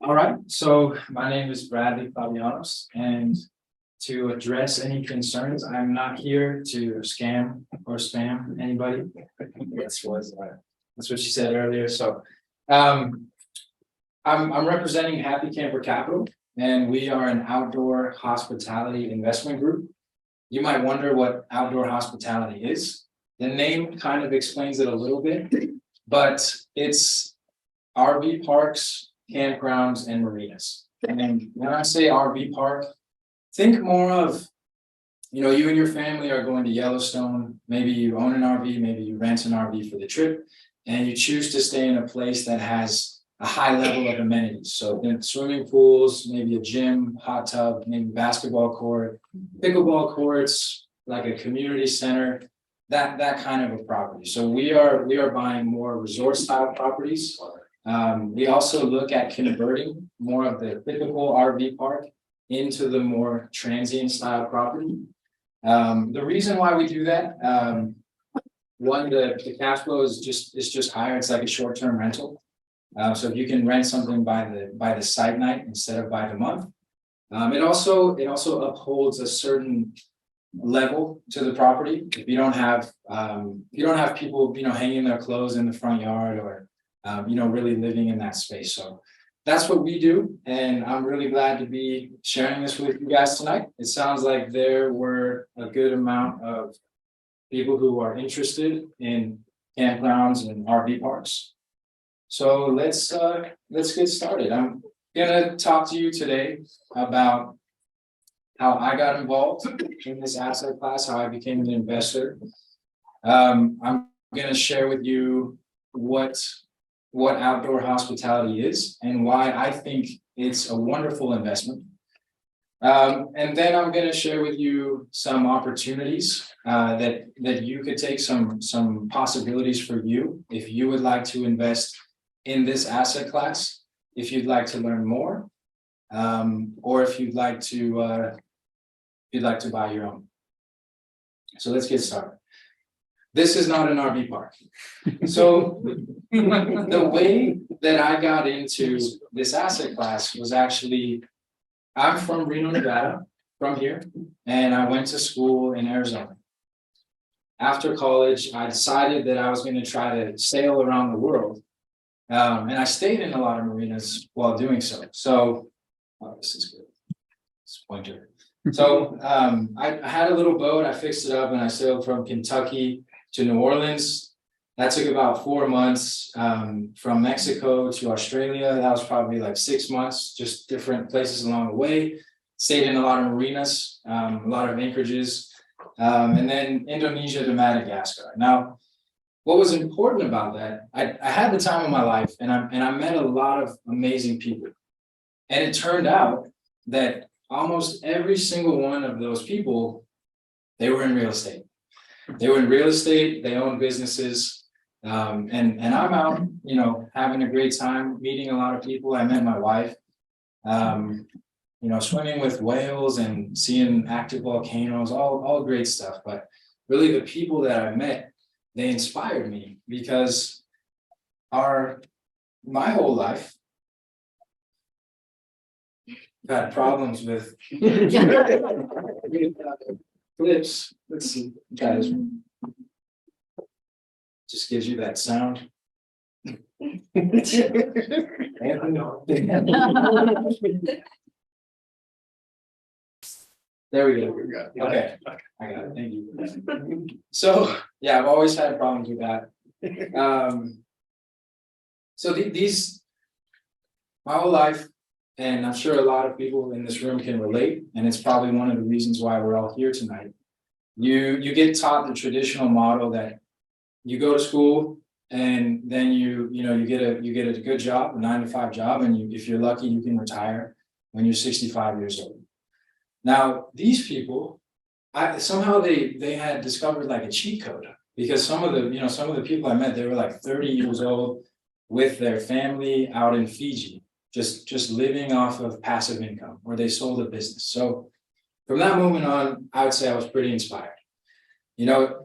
All right, so my name is Bradley Cladianos, and to address any concerns, I'm not here to scam or spam anybody. That's what she said earlier. So, I'm representing Happy Camper Capital, and we are an outdoor hospitality investment group. You might wonder what outdoor hospitality is. The name kind of explains it a little bit, but it's RV parks, campgrounds, and marinas. And when I say RV park, think more of, you and your family are going to Yellowstone. Maybe you own an RV, maybe you rent an RV for the trip, and you choose to stay in a place that has a high level of amenities. So swimming pools, maybe a gym, hot tub, maybe basketball court, pickleball courts, like a community center, that kind of a property. So we are buying more resort style properties. We also look at converting more of the typical RV park into the more transient style property. The reason why we do that, one, the cash flow is just higher. It's like a short-term rental. So if you can rent something by the site night instead of by the month, it also upholds a certain level to the property. If you don't have people hanging their clothes in the front yard or really living in that space. So that's what we do. And I'm really glad to be sharing this with you guys tonight. It sounds like there were a good amount of people who are interested in campgrounds and RV parks. So let's get started. I'm gonna talk to you today about how I got involved in this asset class, how I became an investor. I'm gonna share with you what outdoor hospitality is and why I think it's a wonderful investment. And then I'm going to share with you some opportunities that you could take, some possibilities for you if you would like to invest in this asset class, if you'd like to learn more, or if you'd like to buy your own. So let's get started. This is not an RV park. So the way that I got into this asset class was actually, I'm from Reno, Nevada, from here, and I went to school in Arizona. After college, I decided that I was going to try to sail around the world. And I stayed in a lot of marinas while doing so. So, this is good. It's pointer. So I had a little boat, I fixed it up, and I sailed from Kentucky to New Orleans. That took about 4 months. From Mexico to Australia, that was probably like 6 months, just different places along the way. Stayed in a lot of marinas, a lot of anchorages, and then Indonesia to Madagascar. Now, what was important about that, I had the time of my life, and I met a lot of amazing people. And it turned out that almost every single one of those people, they were in real estate. They were in real estate, they own businesses, and I'm out, having a great time, meeting a lot of people. I met my wife, swimming with whales and seeing active volcanoes, all great stuff. But really the people that I met, they inspired me because my whole life, I've had problems with clips. Let's see, guys. Just gives you that sound. There we go. Okay, I got it. Thank you. So yeah, I've always had problems with that. So these, my whole life, and I'm sure a lot of people in this room can relate, and it's probably one of the reasons why we're all here tonight. You get taught the traditional model that you go to school and then you get a good job, a 9-to-5 job, and if you're lucky, you can retire when you're 65 years old. Now, these people, somehow they had discovered like a cheat code, because some of the people I met, they were like 30 years old with their family out in Fiji, just living off of passive income, or they sold a business. So from that moment on, I would say I was pretty inspired.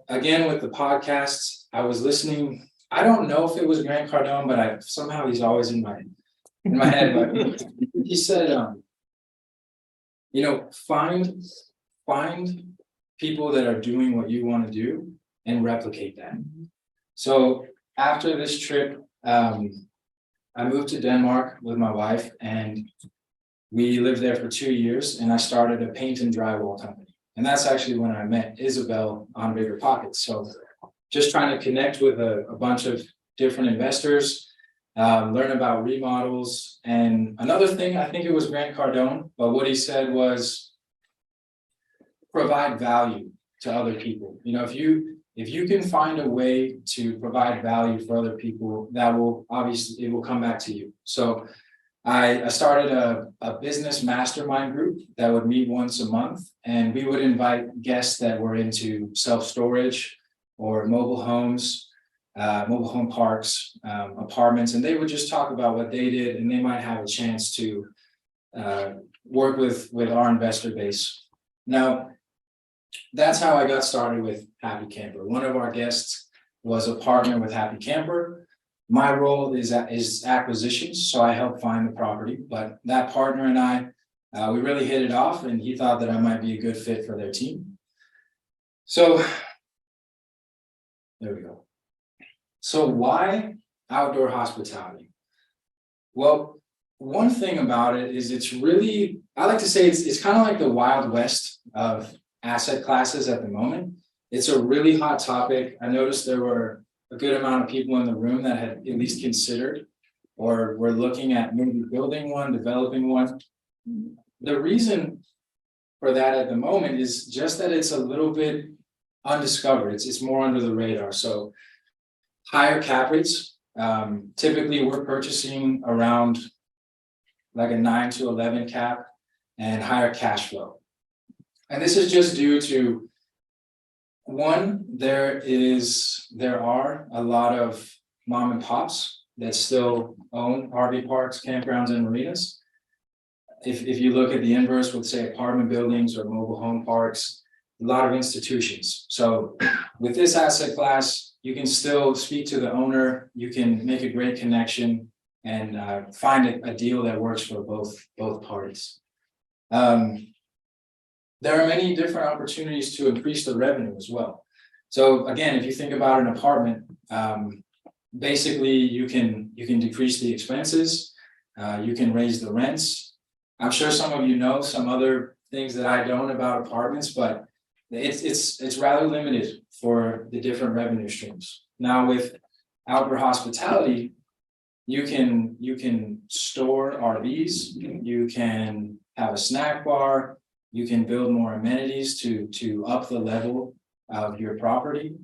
Again, with the podcasts, I was listening. I don't know if it was Grant Cardone, but somehow he's always in in my head, but he said, you know, find people that are doing what you want to do and replicate that. So after this trip, I moved to Denmark with my wife, and we lived there for 2 years, and I started a paint and drywall company. And that's actually when I met Isabel on Bigger Pockets. So just trying to connect with a bunch of different investors, learn about remodels. And another thing, I think it was Grant Cardone, but what he said was provide value to other people. You know, if you can find a way to provide value for other people, that will obviously, it will come back to you. So I started a business mastermind group that would meet once a month, and we would invite guests that were into self-storage or mobile homes, mobile home parks, apartments, and they would just talk about what they did, and they might have a chance to work with our investor base. Now, that's how I got started with Happy Camper. One of our guests was a partner with Happy Camper. My role is acquisitions, so I help find the property. But that partner and I, we really hit it off, and he thought that I might be a good fit for their team. So there we go. So why outdoor hospitality? Well, one thing about it is it's really, I like to say it's kind of like the Wild West of asset classes at the moment. It's a really hot topic. I noticed there were a good amount of people in the room that had at least considered or were looking at maybe building one, developing one. The reason for that at the moment is just that it's a little bit undiscovered. It's more under the radar. So higher cap rates. Typically we're purchasing around like a 9 to 11 cap and higher cash flow. And this is just due to one, there are a lot of mom and pops that still own RV parks, campgrounds, and marinas. If you look at the inverse with, say, apartment buildings or mobile home parks, a lot of institutions. So with this asset class, you can still speak to the owner, you can make a great connection and find a deal that works for both parties. There are many different opportunities to increase the revenue as well. So again, if you think about an apartment, basically you can decrease the expenses, you can raise the rents. I'm sure some of you know some other things that I don't about apartments, but it's rather limited for the different revenue streams. Now with outdoor hospitality, you can store RVs, you can have a snack bar, you can build more amenities to up the level of your property.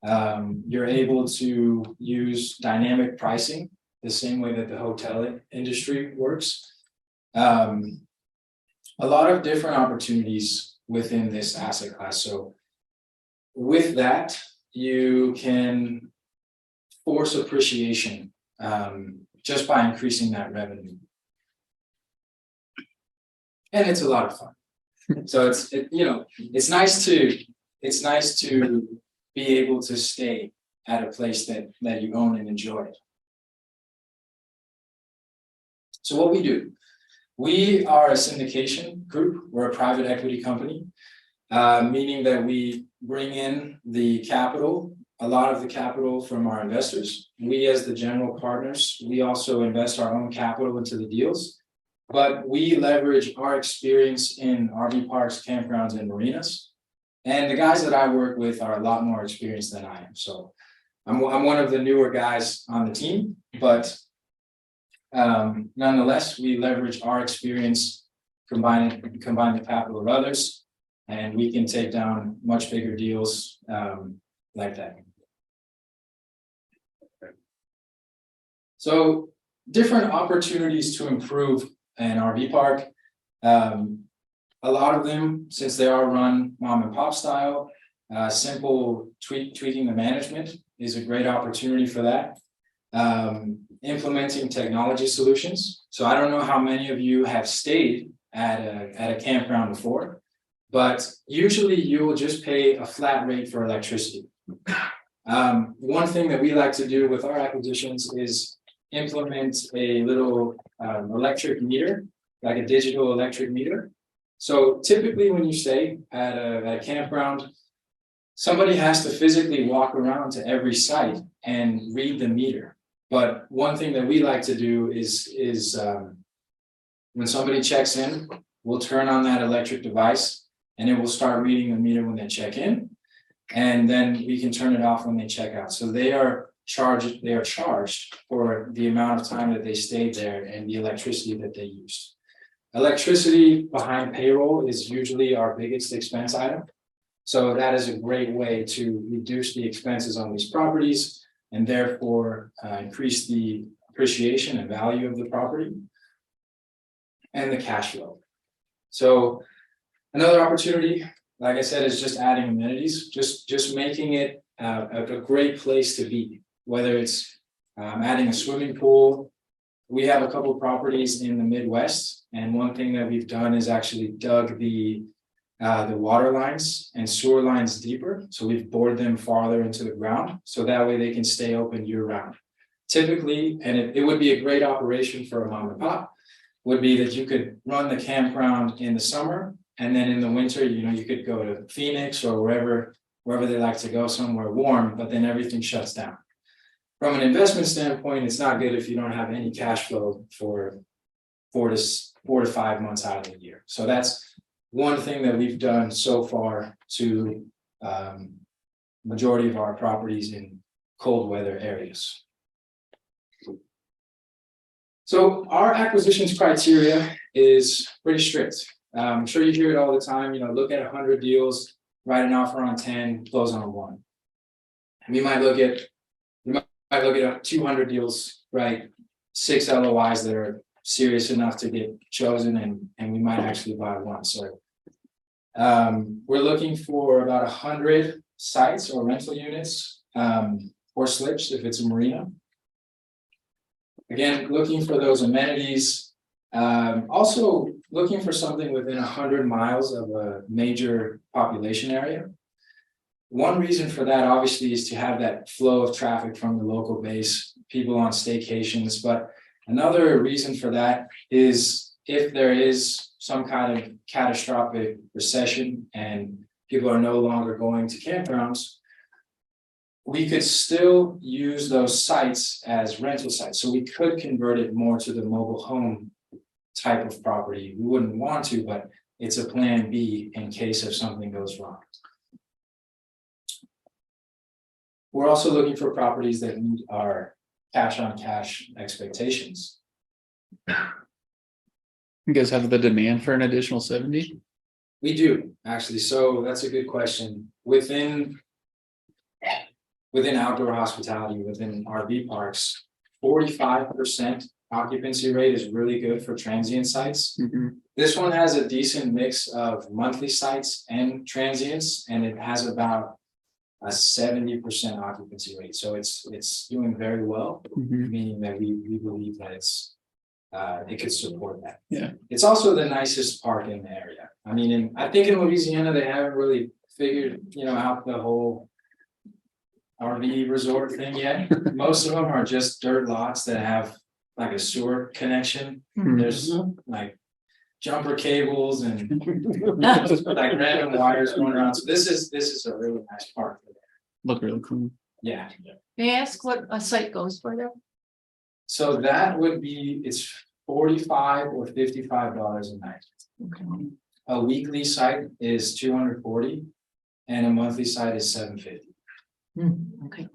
You're able to use dynamic pricing the same way that the hotel industry works. A lot of different opportunities within this asset class. So with that, you can force appreciation just by increasing that revenue. And it's a lot of fun. So it's nice to be able to stay at a place that you own and enjoy. So what we do, we are a syndication group. We're a private equity company, meaning that we bring in the capital, a lot of the capital from our investors. We as the general partners, we also invest our own capital into the deals. But we leverage our experience in RV parks, campgrounds, and marinas. And the guys that I work with are a lot more experienced than I am. So I'm one of the newer guys on the team, but nonetheless, we leverage our experience, combine the capital of others, and we can take down much bigger deals like that. So different opportunities to improve an RV park. A lot of them, since they are run mom and pop style, simple tweaking the management is a great opportunity for that. Implementing technology solutions. So I don't know how many of you have stayed at a campground before, but usually you will just pay a flat rate for electricity. One thing that we like to do with our acquisitions is implement a little electric meter, like a digital electric meter. So typically when you stay at a campground, somebody has to physically walk around to every site and read the meter. But one thing that we like to do is when somebody checks in, we'll turn on that electric device and it will start reading the meter when they check in. And then we can turn it off when they check out. So they are charged for the amount of time that they stayed there and the electricity that they used. Electricity behind payroll is usually our biggest expense item. So that is a great way to reduce the expenses on these properties and therefore increase the appreciation and value of the property and the cash flow. So another opportunity, like I said, is just adding amenities, just making it a great place to be, whether it's adding a swimming pool. We have a couple of properties in the Midwest, and one thing that we've done is actually dug the water lines and sewer lines deeper. So we've bored them farther into the ground, so that way they can stay open year round. Typically, and it would be a great operation for a mom and pop, would be that you could run the campground in the summer, and then in the winter, you could go to Phoenix or wherever they like to go, somewhere warm, but then everything shuts down. From an investment standpoint, it's not good if you don't have any cash flow for 4 to 5 months out of the year. So that's one thing that we've done so far to majority of our properties in cold weather areas. So our acquisitions criteria is pretty strict. I'm sure you hear it all the time, look at 100 deals, write an offer on 10, close on 1. And we might look at 200 deals, right? 6 LOIs that are serious enough to get chosen, and we might actually buy 1. So we're looking for about 100 sites or rental units or slips if it's a marina. Again, looking for those amenities. Also looking for something within 100 miles of a major population area. One reason for that obviously is to have that flow of traffic from the local base, people on staycations. But another reason for that is if there is some kind of catastrophic recession and people are no longer going to campgrounds, we could still use those sites as rental sites. So we could convert it more to the mobile home type of property. We wouldn't want to, but it's a plan B in case if something goes wrong. We're also looking for properties that meet our cash on cash expectations. You guys have the demand for an additional 70? We do, actually. So that's a good question. Within outdoor hospitality, within RV parks, 45% occupancy rate is really good for transient sites. Mm-hmm. This one has a decent mix of monthly sites and transients, and it has about a 70% occupancy rate. So it's doing very well, Mm-hmm. meaning that we believe that it could support that. Yeah. It's also the nicest park in the area. I mean, I think in Louisiana, they haven't really figured, out the whole RV resort thing yet. Most of them are just dirt lots that have like a sewer connection. Mm-hmm. There's like jumper cables and like random wires going around. So this is a really nice park. Look really cool. Yeah. May I ask what a site goes for there? So that would be, it's $45 or $55 a night. Okay. A weekly site is $240 and a monthly site is $750. Okay.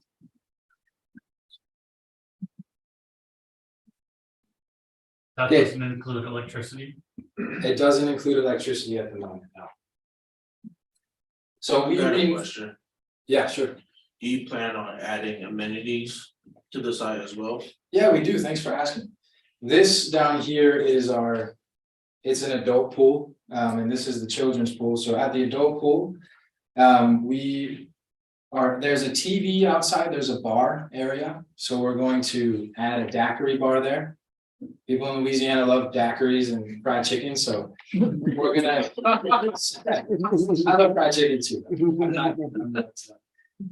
That Yeah. doesn't include electricity. It doesn't include electricity at the moment, no. So we I got a need, question. yeah, sure. Do you plan on adding amenities to the site as well? Yeah, we do. Thanks for asking. This down here is it's an adult pool, and this is the children's pool. So at the adult pool, there's a TV outside, there's a bar area. So we're going to add a daiquiri bar there. People in Louisiana love daiquiris and fried chicken, so we're gonna. I love fried chicken too. I'm not.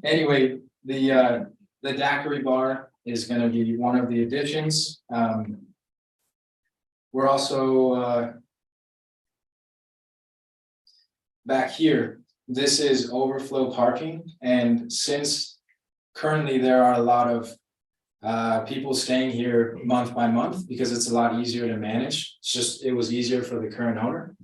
Anyway, the The daiquiri bar is gonna be one of the additions. We're also, back here, this is overflow parking, and since currently there are a lot of people staying here month by month because it's a lot easier to manage. It was easier for the current owner.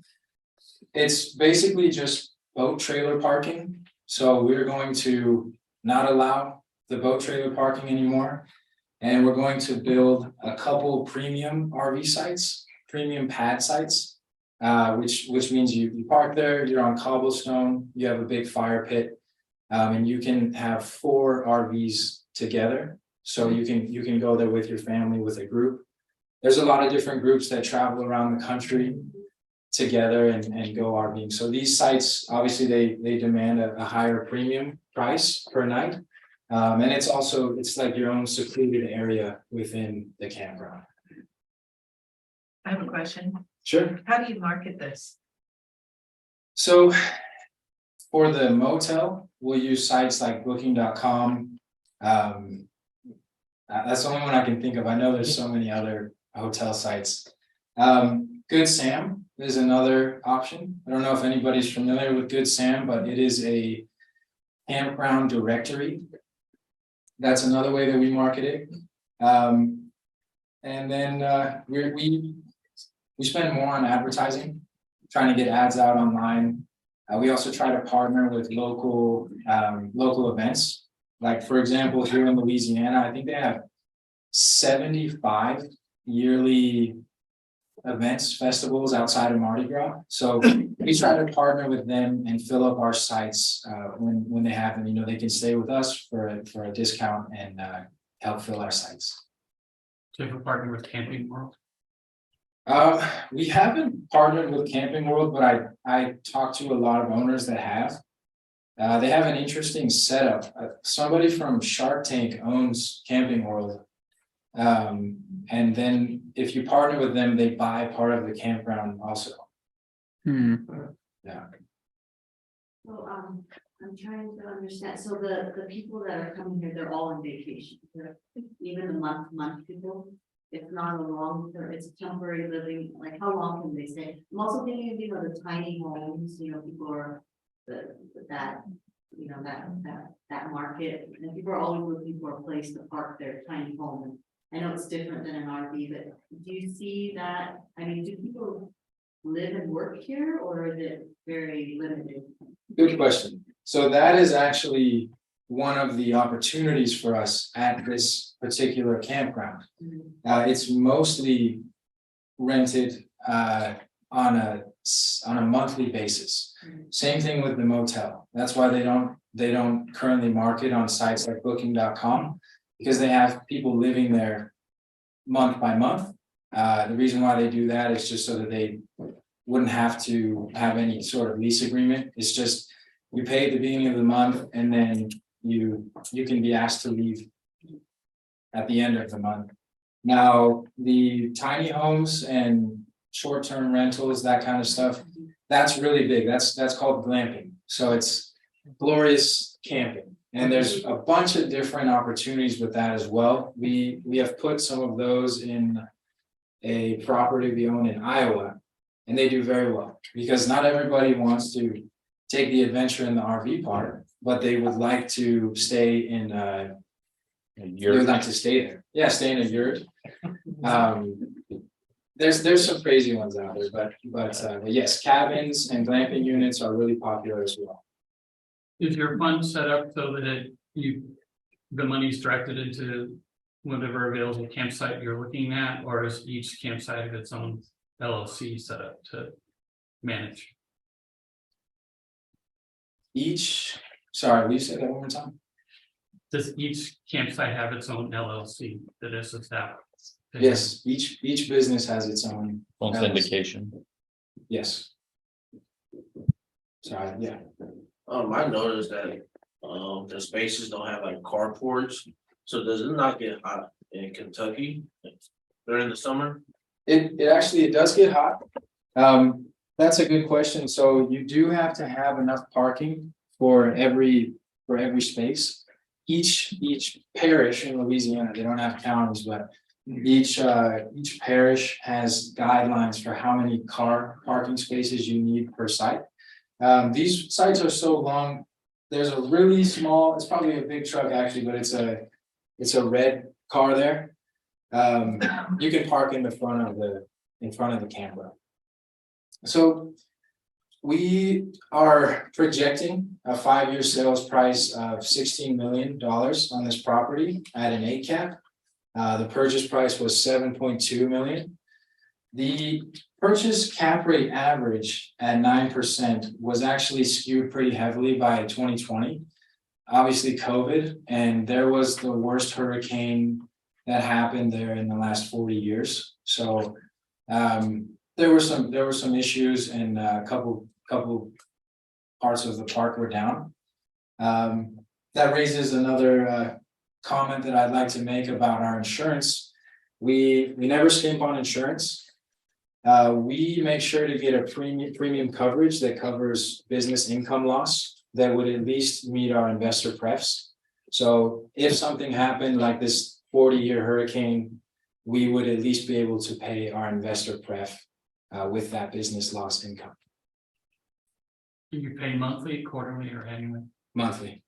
It's basically just boat trailer parking. So we're going to not allow the boat trailer parking anymore. And we're going to build a couple premium RV sites, premium pad sites, which means you park there, you're on cobblestone, you have a big fire pit, and you can have 4 RVs together. So you can go there with your family, with a group. There's a lot of different groups that travel around the country together and go RVing. So these sites, obviously they demand a higher premium price per night. And it's like your own secluded area within the campground. I have a question. Sure. How do you market this? So for the motel, we'll use sites like booking.com. That's the only one I can think of. I know there's so many other hotel sites. Good Sam is another option. I don't know if anybody's familiar with Good Sam, but it is a campground directory. That's another way that we market it. And then we spend more on advertising, trying to get ads out online. We also try to partner with local events. Like, for example, here in Louisiana, I think they have 75 yearly events, festivals outside of Mardi Gras. So we try to partner with them and fill up our sites when they have them. You know, they can stay with us for a discount and help fill our sites. So if we're partnering with Camping World, We haven't partnered with Camping World, but I talked to a lot of owners that have. They have an interesting setup. Somebody from Shark Tank owns Camping World. And then if you partner with them, they buy part of the campground also. Yeah. So, I'm trying to understand, so the people that are coming here, they're all on vacation, they're even the month people. It's not a long term, it's temporary living, like how long can they stay? I'm also thinking of, you know, the tiny homes, you know, people are that market, and people are always looking for a place to park their tiny home. I know it's different than an RV, but do you see that? I mean, do people live and work here, or is it very limited? Good question. So that is actually one of the opportunities for us at this particular campground. It's mostly rented on a monthly basis. Same thing with the motel. That's why they don't currently market on sites like booking.com, because they have people living there month by month. The reason why they do that is just so that they wouldn't have to have any sort of lease agreement. It's just you pay at the beginning of the month, and then you can be asked to leave at the end of the month. Now, the tiny homes and short-term rentals, that kind of stuff, that's really big. That's called glamping. So it's glorious camping. And there's a bunch of different opportunities with that as well. We have put some of those in a property we own in Iowa, and they do very well, because not everybody wants to take the adventure in the RV part, but they would like to stay in they would like to stay there. Yeah, stay in a yurt. There's some crazy ones out there, but yes, cabins and glamping units are really popular as well. is your fund set up so that the money's directed into whatever available campsite you're looking at, or is each campsite of its own LLC set up to manage? Sorry, will you say that one more time? Does each campsite have its own LLC that is established? Yes, each business has its own syndication. Yes. Sorry, yeah. I noticed that, the spaces don't have like carports, so does it not get hot in Kentucky during the summer? It does get hot. That's a good question. So you do have to have enough parking for every space. each parish in Louisiana, they don't have counties, but each parish has guidelines for how many car parking spaces you need per site. These sites are so long, there's a really small, it's probably a big truck actually, but it's a red car there. You can park in front of the campground. So we are projecting a 5-year sales price of $16 million on this property at an 8 cap. The purchase price was $7.2 million. The purchase cap rate average at 9% was actually skewed pretty heavily by 2020. Obviously COVID, and there was the worst hurricane that happened there in the last 40 years. So there were some issues, and a couple parts of the park were down. That raises another comment that I'd like to make about our insurance. We never skimp on insurance. We make sure to get a premium coverage that covers business income loss that would at least meet our investor prefs. So if something happened like this 40-year hurricane, we would at least be able to pay our investor pref with that business loss income. Do you pay monthly, quarterly, or annually? Monthly.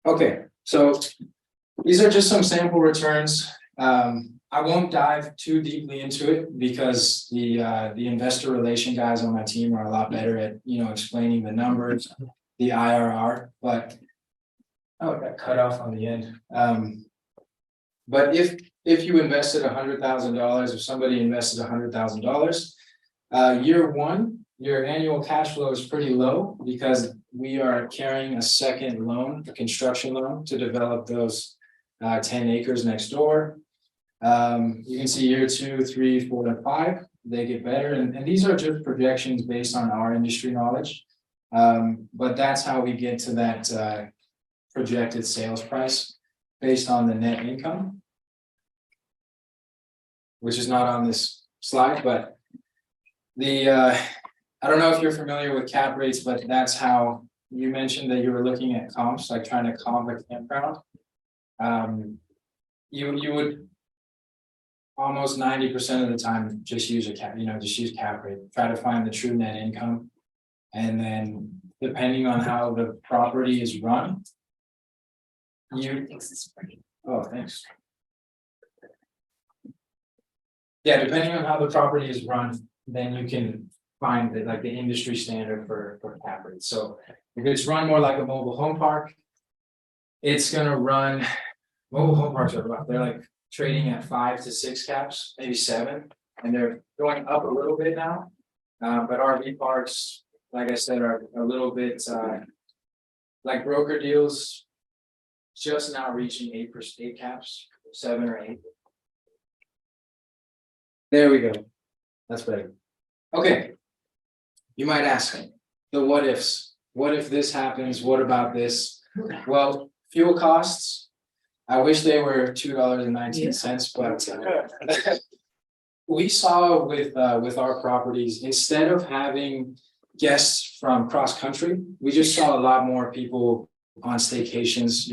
Okay, so these are just some sample returns. I won't dive too deeply into it because the investor relation guys on my team are a lot better at explaining the numbers, the IRR, but it got cut off on the end. But if you invested $100,000, if somebody invested $100,000, year one, your annual cash flow is pretty low because we are carrying a second loan, a construction loan, to develop those 10 acres next door. You can see year 2, 3, 4, and 5, they get better. And these are just projections based on our industry knowledge. But that's how we get to that projected sales price based on the net income, which is not on this slide, but I don't know if you're familiar with cap rates, but that's how you mentioned that you were looking at comps, like trying to comp a campground. You would almost 90% of the time just use just use cap rate, try to find the true net income. And then depending on how the property is run, oh, thanks. Yeah, depending on how the property is run, then you can find the industry standard for cap rates. So if it's run more like a mobile home park, it's gonna run. Mobile home parks are rough. They're like trading at 5 to 6 caps, maybe 7, and they're going up a little bit now. But RV parks, like I said, are a little bit like broker deals, just now reaching 8 caps, 7 or 8. There we go. That's better. Okay. You might ask the what ifs. What if this happens? What about this? Well, fuel costs. I wish they were $2.19, but we saw with our properties, instead of having guests from cross country, we just saw a lot more people on staycations,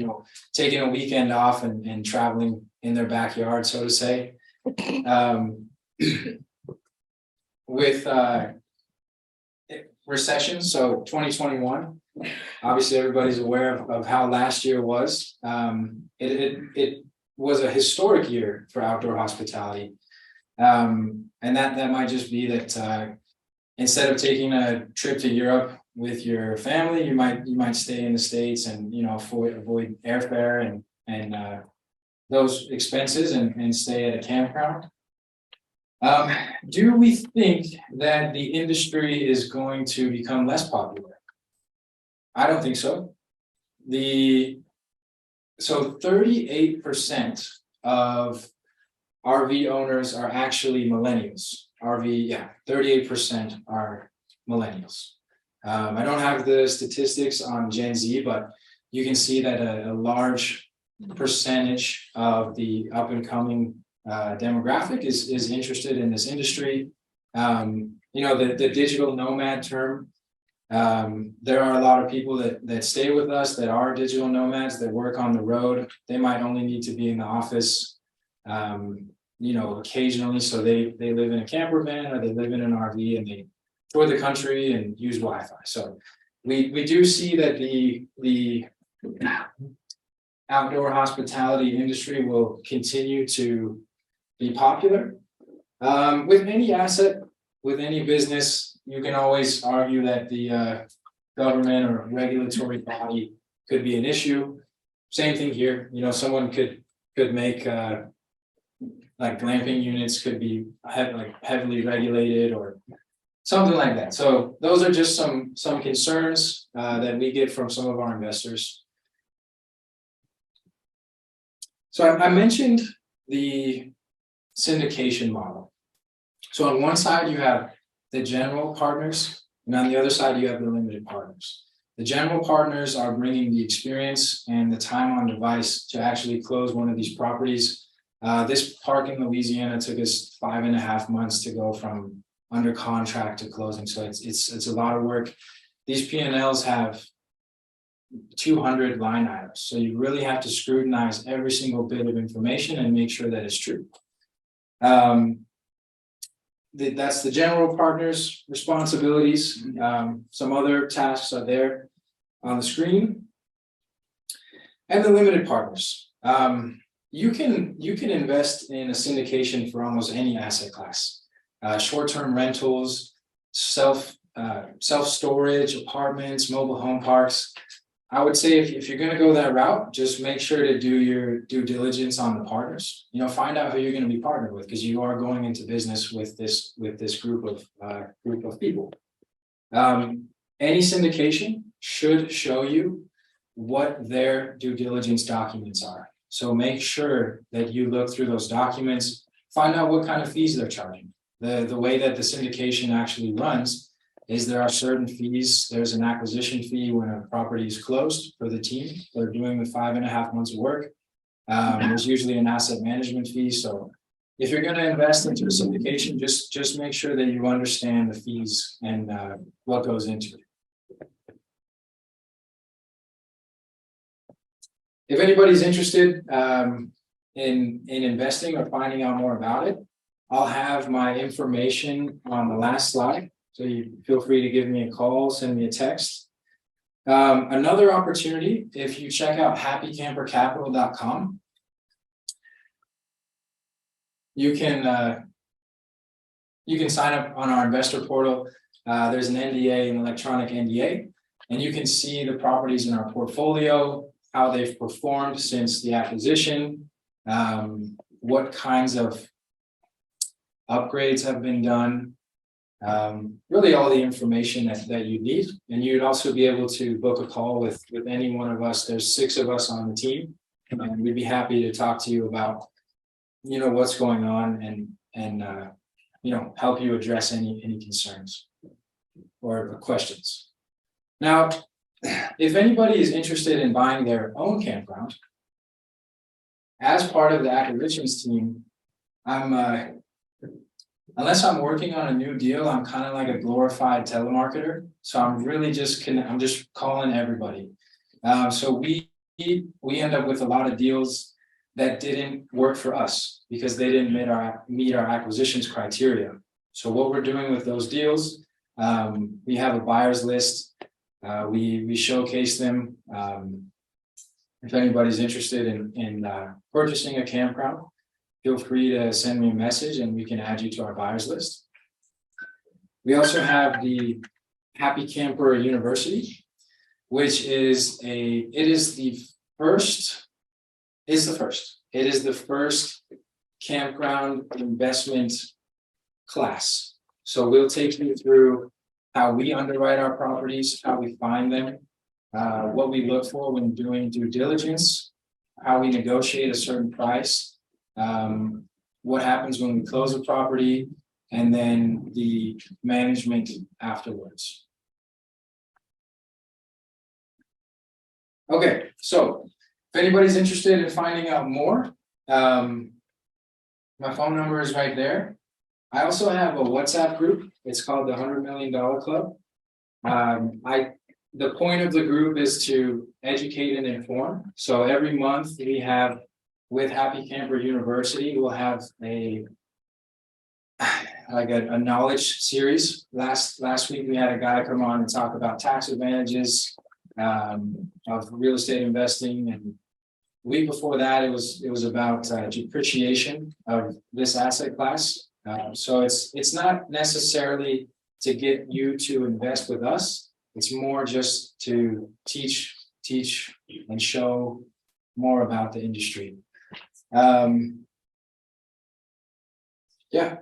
taking a weekend off and traveling in their backyard, so to say. With recession, so 2021, obviously everybody's aware of how last year was. It was a historic year for outdoor hospitality, and that might just be that instead of taking a trip to Europe with your family, you might stay in the States and avoid airfare and those expenses and stay at a campground. Do we think that the industry is going to become less popular? I don't think so. 38% of RV owners are actually millennials. 38% are millennials. I don't have the statistics on Gen Z, but you can see that a large percentage of the up and coming demographic is interested in this industry. The digital nomad term. There are a lot of people that stay with us that are digital nomads that work on the road. They might only need to be in the office, occasionally. So they live in a camper van or they live in an RV and they tour the country and use Wi-Fi. So we do see that the outdoor hospitality industry will continue to be popular. With any asset, with any business, you can always argue that the government or regulatory body could be an issue. Same thing here, someone could make like glamping units could be heavily regulated or something like that. So those are just some concerns that we get from some of our investors. So I mentioned the syndication model. So on one side you have the general partners, and on the other side you have the limited partners. The general partners are bringing the experience and the time on device to actually close one of these properties. This park in Louisiana took us 5.5 months to go from under contract to closing. So it's a lot of work. These P&Ls have 200 line items. So you really have to scrutinize every single bit of information and make sure that it's true. That's the general partner's responsibilities. Some other tasks are there on the screen. And the limited partners. You can invest in a syndication for almost any asset class. Short-term rentals, self-storage, apartments, mobile home parks. I would say if you're going to go that route, just make sure to do your due diligence on the partners. Find out who you're going to be partnered with, because you are going into business with this group of people. Any syndication should show you what their due diligence documents are. So make sure that you look through those documents, find out what kind of fees they're charging. The way that the syndication actually runs is there are certain fees. There's an acquisition fee when a property is closed for the team. They're doing the 5.5 months of work. There's usually an asset management fee. So if you're going to invest into a syndication, just make sure that you understand the fees and what goes into it. If anybody's interested in investing or finding out more about it, I'll have my information on the last slide. So you feel free to give me a call, send me a text. Another opportunity, if you check out happycampercapital.com, you can sign up on our investor portal. There's an NDA, an electronic NDA, and you can see the properties in our portfolio, how they've performed since the acquisition, what kinds of upgrades have been done. Really all the information that you need, and you'd also be able to book a call with any one of us. There's 6 of us on the team, and we'd be happy to talk to you about what's going on and help you address any concerns or questions. Now, if anybody is interested in buying their own campground, as part of the acquisitions team, unless I'm working on a new deal, I'm kind of like a glorified telemarketer. So I'm really I'm just calling everybody. So we end up with a lot of deals that didn't work for us because they didn't meet our acquisitions criteria. So what we're doing with those deals, we have a buyer's list. We showcase them. If anybody's interested in purchasing a campground, feel free to send me a message and we can add you to our buyers list. We also have the Happy Camper University, which is the first campground investment class. So we'll take you through how we underwrite our properties, how we find them, what we look for when doing due diligence, how we negotiate a certain price, what happens when we close a property, and then the management afterwards. Okay, so if anybody's interested in finding out more, my phone number is right there. I also have a WhatsApp group. It's called the $100 Million Club. The point of the group is to educate and inform. So every month we have, with Happy Camper University, we'll have a knowledge series. Last week we had a guy come on and talk about tax advantages of real estate investing, and the week before that it was about depreciation of this asset class. So it's not necessarily to get you to invest with us. It's more just to teach and show more about the industry. Yeah.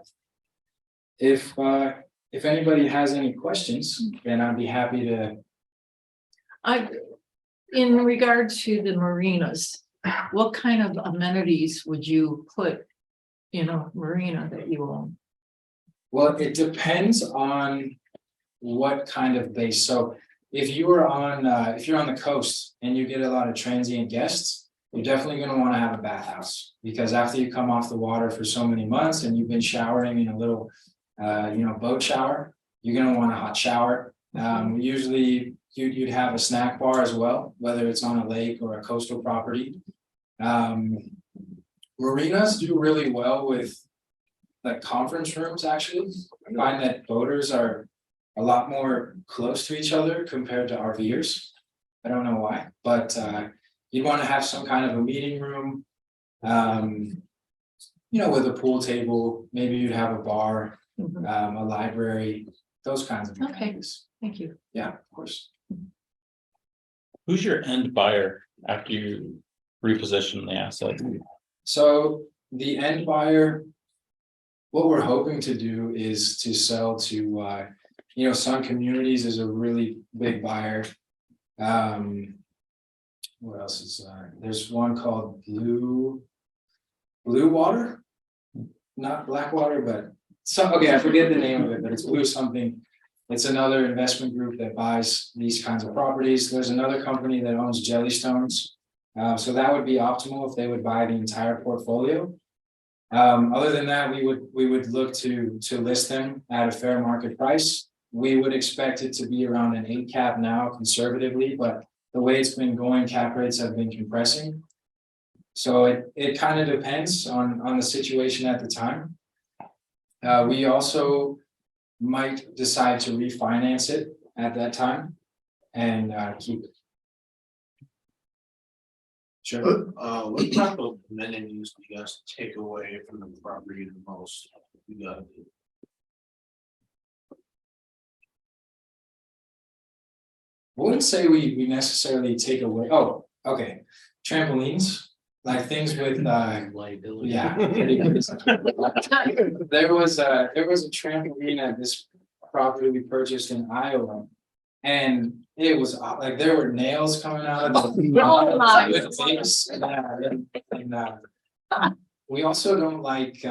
If anybody has any questions, then I'd be happy to. In regard to the marinas, what kind of amenities would you put in a marina that you own? Well, it depends on what kind of base. So if you're on the coast and you get a lot of transient guests, you're definitely going to want to have a bathhouse, because after you come off the water for so many months and you've been showering in a little boat shower, you're going to want a hot shower. Usually you'd have a snack bar as well, whether it's on a lake or a coastal property. Marinas do really well with like conference rooms. Actually, I find that boaters are a lot more close to each other compared to RVers. I don't know why, but you'd want to have some kind of a meeting room, with a pool table. Maybe you'd have a bar, a library, those kinds of things. Thank you. Yeah, of course. Who's your end buyer after you reposition the asset? So the end buyer, what we're hoping to do is to sell to, Sun Communities is a really big buyer. What else is there's one called Blue Water, not Blackwater, but I forget the name of it, but it's Blue something. It's another investment group that buys these kinds of properties. There's another company that owns Jellystones. So that would be optimal if they would buy the entire portfolio. Other than that, we would look to list them at a fair market price. We would expect it to be around an 8 cap now, conservatively, but the way it's been going, cap rates have been compressing. So it kind of depends on the situation at the time. We also might decide to refinance it at that time and keep it. Sure. What type of amenities do you guys take away from the property the most? You gotta do. I wouldn't say we necessarily take away. Oh, okay. Trampolines, like things with liability. yeah. Pretty good. There was a trampoline at this property we purchased in Iowa, and it was like there were nails coming out of the Oh my. We also don't like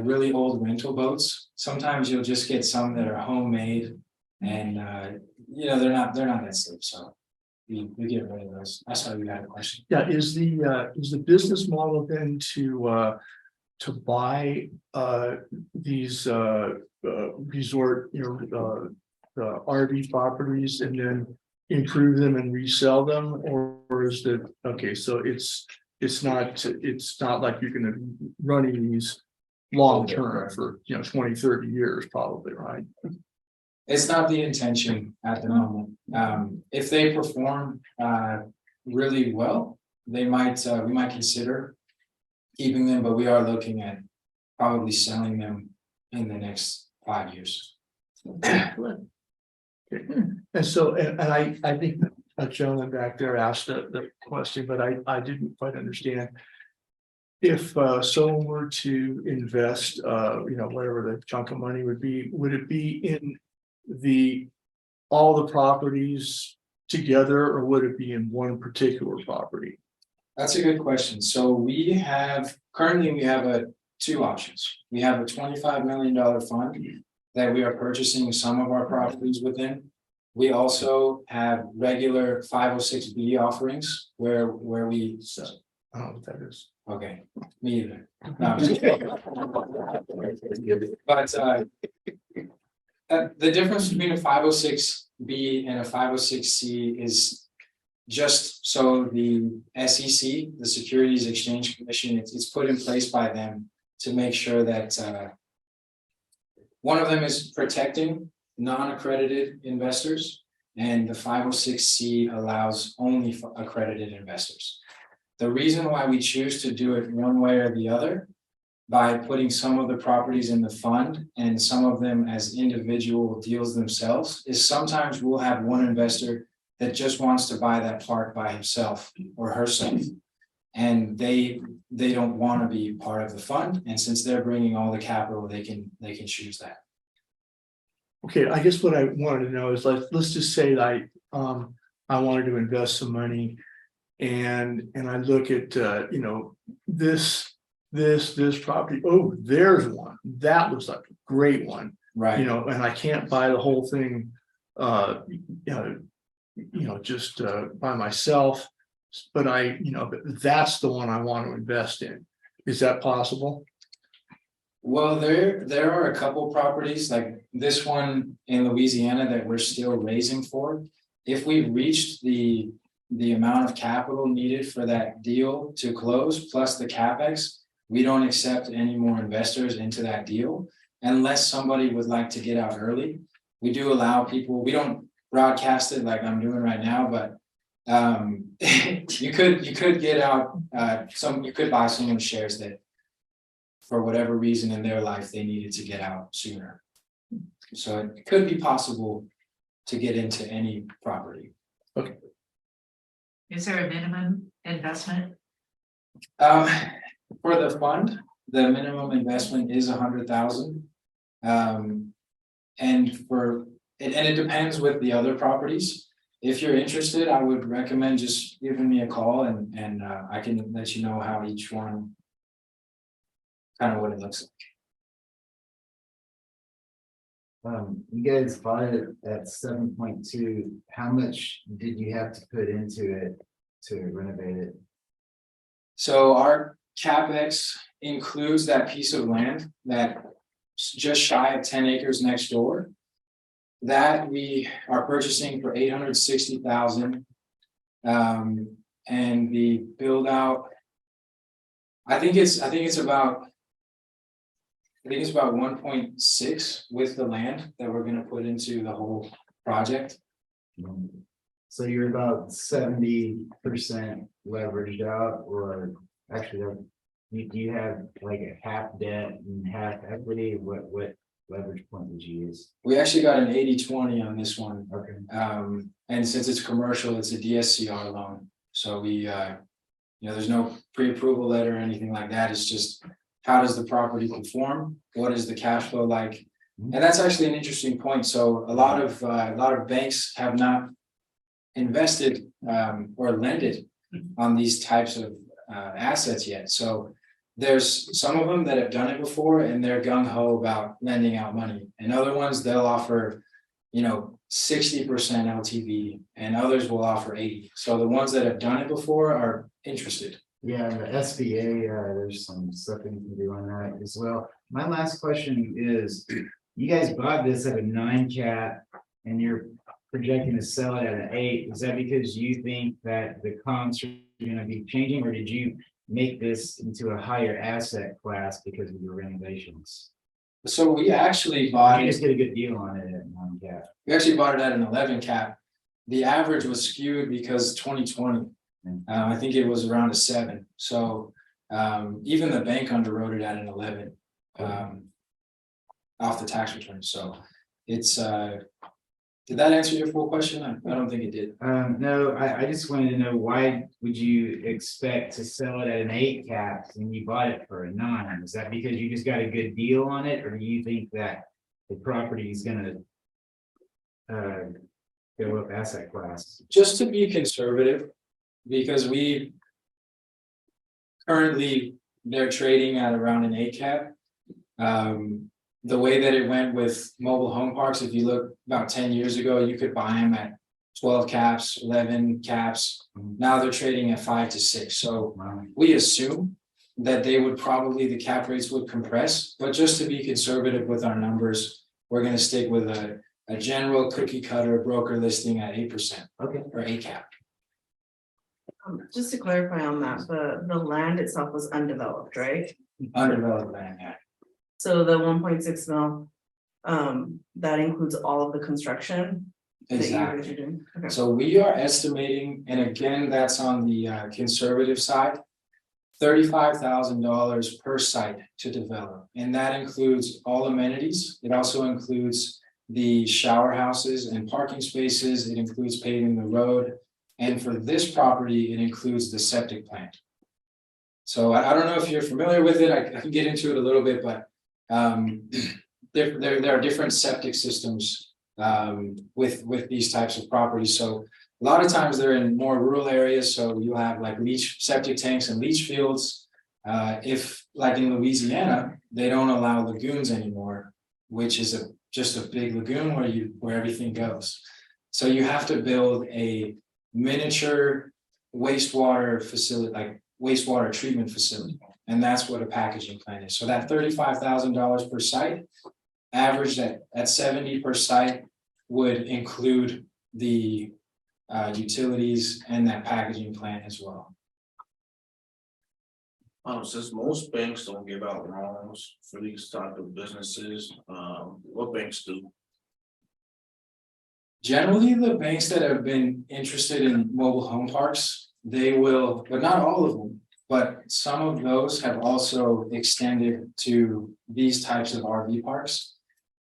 really old rental boats. Sometimes you'll just get some that are homemade, and they're not that safe. So we get rid of those. I saw you had a question. Yeah, is the business model then to buy these resort RV properties and then improve them and resell them, or is that okay? So it's not like you're going to running these long term for 20, 30 years probably, right? It's not the intention at the moment. If they perform really well, we might consider keeping them, but we are looking at probably selling them in the next 5 years. And so, and I think a gentleman back there asked the question, but I didn't quite understand. If someone were to invest, whatever the chunk of money would it be in all the properties together, or would it be in one particular property? That's a good question. So currently we have two options. We have a $25 million fund that we are purchasing some of our properties within. We also have regular 506B offerings where we I don't know what that is. Okay, me either. No, I'm just kidding. But the difference between a 506B and a 506C is just so the SEC, the Securities Exchange Commission, it's put in place by them to make sure that one of them is protecting non-accredited investors, and the 506C allows only accredited investors. The reason why we choose to do it one way or the other, by putting some of the properties in the fund and some of them as individual deals themselves, is sometimes we'll have one investor that just wants to buy that park by himself or herself. And they don't want to be part of the fund. And since they're bringing all the capital, they can choose that. Okay, I guess what I wanted to know is like, let's just say that I wanted to invest some money. And I look at you know, this property. Oh, there's one. That looks like a great one. Right. You know, and I can't buy the whole thing just by myself. But that's the one I want to invest in. Is that possible? Well, there are a couple properties like this one in Louisiana that we're still raising for. If we reached the amount of capital needed for that deal to close, plus the CapEx, we don't accept any more investors into that deal unless somebody would like to get out early. We do allow people, we don't broadcast it like I'm doing right now, but you could get out you could buy someone's shares that for whatever reason in their life they needed to get out sooner. So it could be possible to get into any property. Okay. Is there a minimum investment? For the fund, the minimum investment is 100,000. And it depends with the other properties. If you're interested, I would recommend just giving me a call and I can let you know how each one, kind of what it looks like. You guys bought it at 7.2. How much did you have to put into it to renovate it? So our CapEx includes that piece of land that's just shy of 10 acres next door. That we are purchasing for 860,000. And the build out, I think it's about 1.6 with the land that we're going to put into the whole project. So you're about 70% leveraged out, or actually, do you have like a half debt and half equity? What leverage point would you use? We actually got an 80-20 on this one. Okay. And since it's commercial, it's a DSCR loan. So we, there's no pre-approval letter or anything like that. It's just, how does the property perform? What is the cash flow like? And that's actually an interesting point. So a lot of banks have not invested or lended on these types of assets yet. So there's some of them that have done it before and they're gung-ho about lending out money, and other ones they'll offer 60% LTV and others will offer 80. So the ones that have done it before are interested. Yeah, the SBA, there's some stuff that you can do on that as well. My last question is, you guys bought this at a 9 cap and you're projecting to sell it at an 8. Is that because you think that the comps are going to be changing, or did you make this into a higher asset class because of your renovations? So we actually bought You it. just get a good deal on it at 9 cap. We actually bought it at an 11 cap. The average was skewed because 2020. I think it was around a 7. So even the bank underwrote it at an 11 off the tax return. So it's did that answer your full question? I don't think it did. No, I just wanted to know, why would you expect to sell it at an 8 cap when you bought it for a 9? Is that because you just got a good deal on it, or do you think that the property is gonna go up asset class? Just to be conservative, because we currently they're trading at around an 8 cap. The way that it went with mobile home parks, if you look about 10 years ago, you could buy them at 12 caps, 11 caps. Now they're trading at 5 to 6. So we assume that they would probably, the cap rates would compress, but just to be conservative with our numbers, we're gonna stick with a general cookie cutter broker listing at 8%. Okay. Or a cap. Just to clarify on that, the land itself was undeveloped, right? Undeveloped land, yeah. So the 1.6 mil, that includes all of the construction that you guys Exactly. are doing? Okay. So we are estimating, and again, that's on the conservative side. $35,000 per site to develop, and that includes all amenities. It also includes the shower houses and parking spaces. It includes paving the road. And for this property, it includes the septic plant. So I don't know if you're familiar with it. I can get into it a little bit, but there are different septic systems with these types of properties. So a lot of times they're in more rural areas, so you have like leach septic tanks and leach fields. If like in Louisiana, they don't allow lagoons anymore, which is just a big lagoon where everything goes. So you have to build a miniature wastewater facility, like wastewater treatment facility, and that's what a packaging plant is. So that $35,000 per site, averaged at 70 per site, would include the utilities and that packaging plant as well. Since most banks don't give out loans for these type of businesses, what banks do? Generally, the banks that have been interested in mobile home parks, they will, but not all of them, but some of those have also extended to these types of RV parks.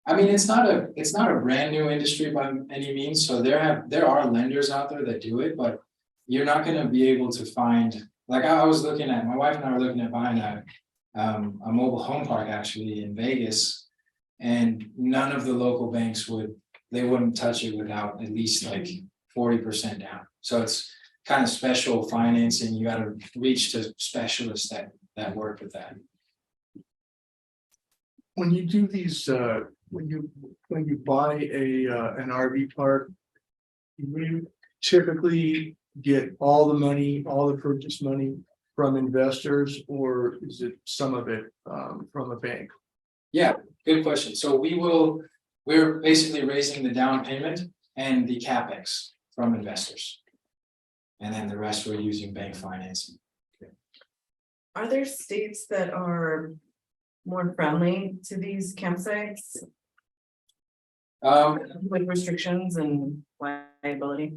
I mean, it's not a brand new industry by any means, so there are lenders out there that do it, but you're not gonna be able to find, like I was looking at, my wife and I were looking at buying a mobile home park actually in Vegas, and none of the local banks wouldn't touch it without at least like 40% down. So it's kind of special financing. You gotta reach to specialists that work with that. When you do these, when you buy an RV park, you typically get all the money, all the purchase money from investors, or is it some of it from a bank? Yeah, good question. So we're basically raising the down payment and the CapEx from investors. And then the rest we're using bank financing. Are there states that are more friendly to these campsites with restrictions and liability?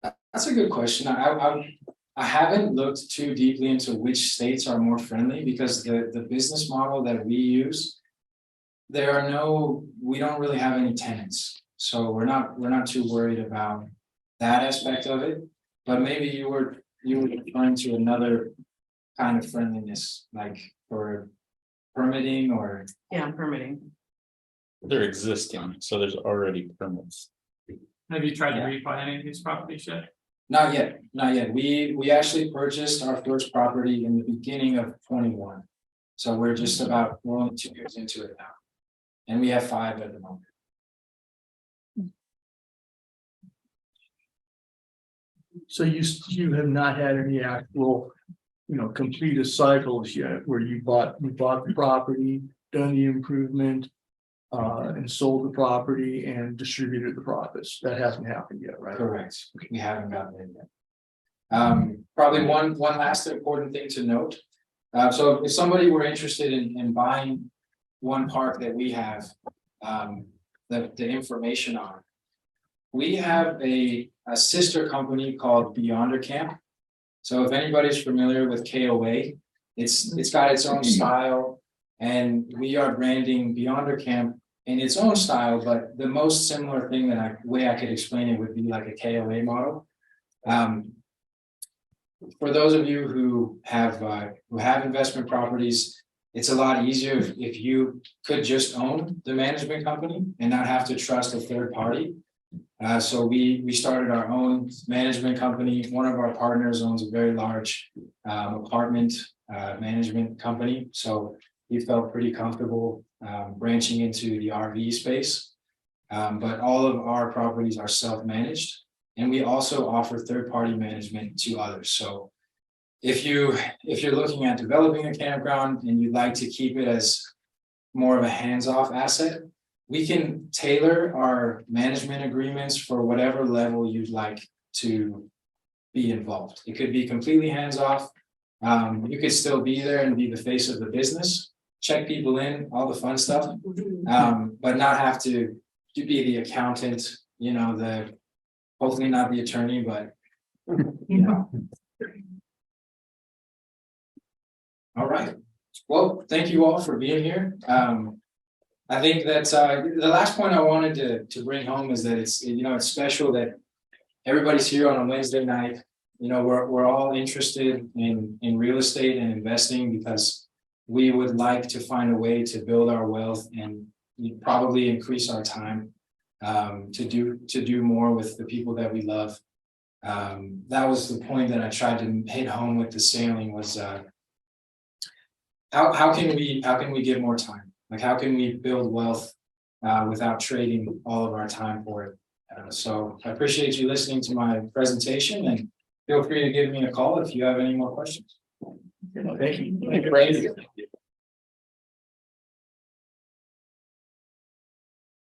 That's a good question. I haven't looked too deeply into which states are more friendly, because the business model that we use, we don't really have any tenants. So we're not too worried about that aspect of it. But maybe you were referring to another kind of friendliness, like for permitting or. Yeah, permitting. They're existing, so there's already permits. Have you tried to refi any of these properties yet? Not yet. We actually purchased our first property in the beginning of 21. So we're only 2 years into it now. And we have 5 at the moment. So you have not had any actual, completed cycles yet where you bought the property, done the improvement, and sold the property and distributed the profits. That hasn't happened yet, right? Correct. We haven't gotten there yet. Probably one last important thing to note. So if somebody were interested in buying one park that we have the information on, we have a sister company called Beyonder Camp. So if anybody's familiar with KOA, it's got its own style, and we are branding Beyonder Camp in its own style. But the most similar thing way I could explain it would be like a KOA model. For those of you who have investment properties, it's a lot easier if you could just own the management company and not have to trust a third party. So we started our own management company. One of our partners owns a very large apartment management company. So we felt pretty comfortable branching into the RV space. But all of our properties are self-managed, and we also offer third-party management to others. So if you're looking at developing a campground and you'd like to keep it as more of a hands-off asset, we can tailor our management agreements for whatever level you'd like to be involved. It could be completely hands-off. You could still be there and be the face of the business, check people in, all the fun stuff, but not have to be the accountant, you know, hopefully not the attorney, but you know. All right. Well, thank you all for being here. I think that the last point I wanted to bring home is that it's, you know, it's special that everybody's here on a Wednesday night. You know, we're all interested in real estate and investing because we would like to find a way to build our wealth and probably increase our time to do more with the people that we love. That was the point that I tried to hit home with the sailing was how can we get more time? Like how can we build wealth without trading all of our time for it? So I appreciate you listening to my presentation and feel free to give me a call if you have any more questions. Thank you. Thank you, Brandon.